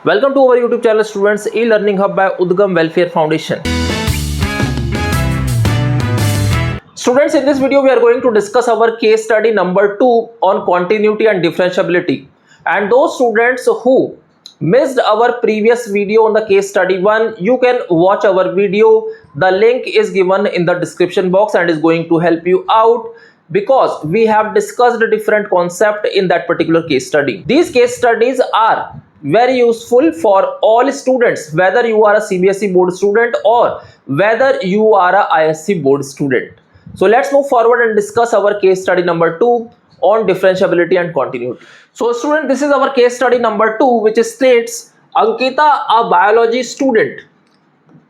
Welcome to our YouTube channel students, e-learning hub by Udgam Welfare Foundation. Students, in this video we are going to discuss our case study number 2 on continuity and differentiability. And those students who missed our previous video on the case study 1, you can watch our video. The link is given in the description box and is going to help you out, because we have discussed a different concept in that particular case study. These case studies are very useful for all students, whether you are a CBSE board student or whether you are a ISC board student. So let's move forward and discuss our case study number 2 on differentiability and continuity. So student, this is our case study number 2, which states Ankita, a biology student,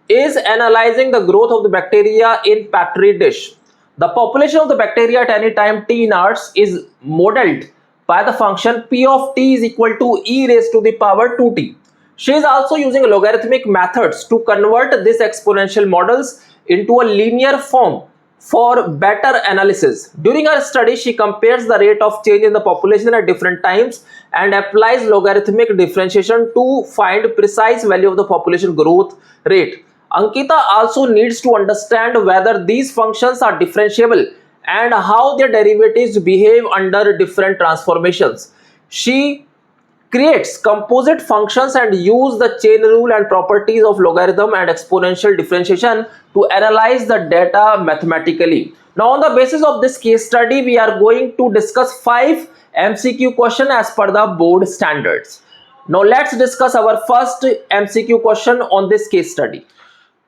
is analyzing the growth of the bacteria in petri dish. The population of the bacteria at any time t in hours is modeled by the function p of t is equal to e raised to the power 2t. She is also using logarithmic methods to convert these exponential models into a linear form for better analysis. During her study, she compares the rate of change in the population at different times and applies logarithmic differentiation to find precise value of the population growth rate. Ankita also needs to understand whether these functions are differentiable and how their derivatives behave under different transformations. She creates composite functions and use the chain rule and properties of logarithm and exponential differentiation to analyze the data mathematically. Now, on the basis of this case study, we are going to discuss 5 MCQ questions as per the board standards. Now, let's discuss our first MCQ question on this case study.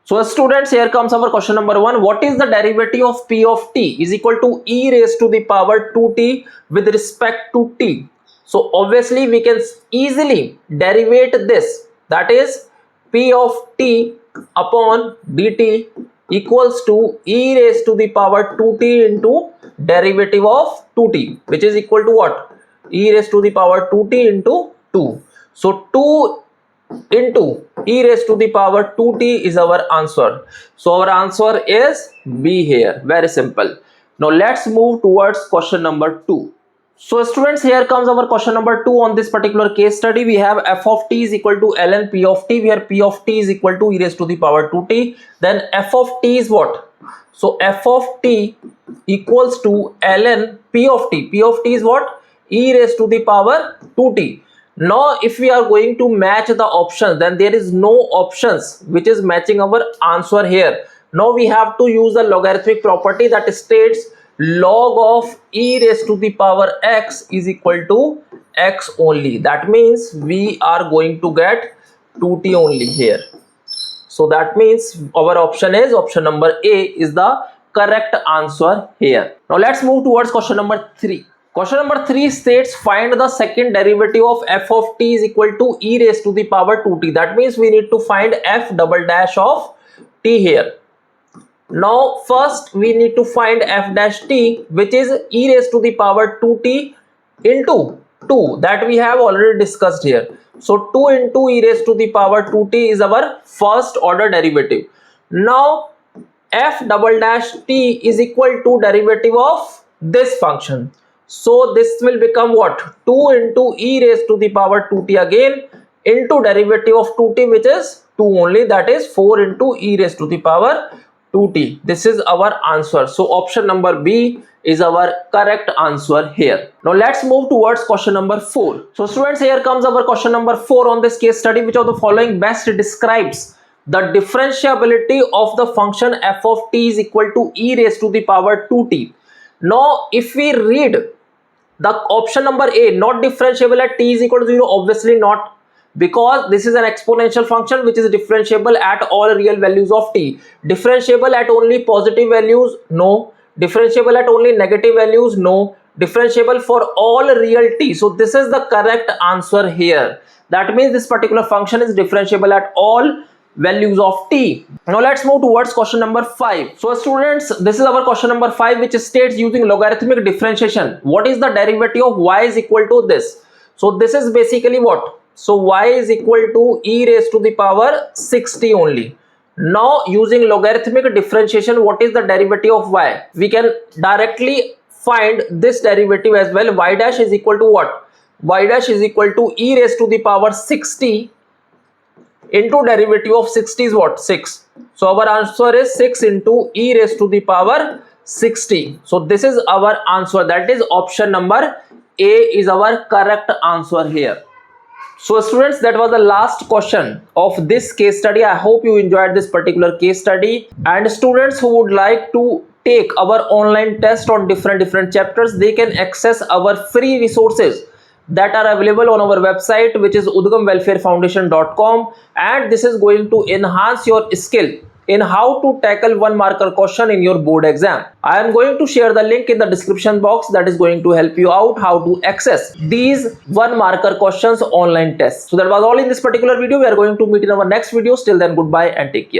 So students, here comes our question number 1. What is the derivative of p of t is equal to e raised to the power 2t with respect to t? So obviously we can easily derivate this, that is p of t upon dt equals to e raised to the power 2t into derivative of 2t, which is equal to what? E raised to the power 2t into 2. So 2 into e raised to the power 2t is our answer. So our answer is B here. Very simple. Now let's move towards question number 2. So students, here comes our question number 2 on this particular case study. We have f of t is equal to ln p of t, where p of t is equal to e raised to the power 2t. Then f of t is what? So f of t equals to ln p of t. P of t is what? E raised to the power 2t. Now if we are going to match the options, then there is no options which is matching our answer here. Now we have to use the logarithmic property that states log of e raised to the power x is equal to x only. That means we are going to get 2t only here. So that means our option is option number A is the correct answer here. Now let's move towards question number 3. Question number 3 states find the second derivative of f of t is equal to e raised to the power 2t. That means we need to find f double dash of t here. Now first we need to find f dash t, which is e raised to the power 2t into 2, that we have already discussed here. So 2 into e raised to the power 2t is our first order derivative. Now f double dash t is equal to derivative of this function. So this will become what? 2 into e raised to the power 2t again into derivative of 2t, which is 2 only, that is 4 into e raised to the power 2t. This is our answer. So option number B is our correct answer here. Now let's move towards question number 4. So students, here comes our question number 4 on this case study. Which of the following best describes the differentiability of the function f of t is equal to e raised to the power 2t? Now if we read the option number A, not differentiable at t is equal to 0, obviously not, because this is an exponential function which is differentiable at all real values of t. Differentiable at only positive values? No. Differentiable at only negative values? No. Differentiable for all real t. So this is the correct answer here. That means this particular function is differentiable at all values of t. Now let's move towards question number 5. So students, this is our question number 5, which states using logarithmic differentiation, what is the derivative of y is equal to this? So this is basically what? So y is equal to e raised to the power 6t only. Now using logarithmic differentiation, what is the derivative of y? We can directly find this derivative as well. Y dash is equal to what? Y dash is equal to e raised to the power 6t into derivative of 60 is what? 6. So our answer is 6 into e raised to the power 60. So this is our answer, that is option number A is our correct answer here. So students, that was the last question of this case study. I hope you enjoyed this particular case study, and students who would like to take our online test on different chapters, they can access our free resources that are available on our website, which is udgamwelfarefoundation.com, and this is going to enhance your skill in how to tackle one marker question in your board exam. I am going to share the link in the description box that is going to help you out how to access these one marker questions online tests. So that was all in this particular video. We are going to meet in our next video. Till then, goodbye and take care.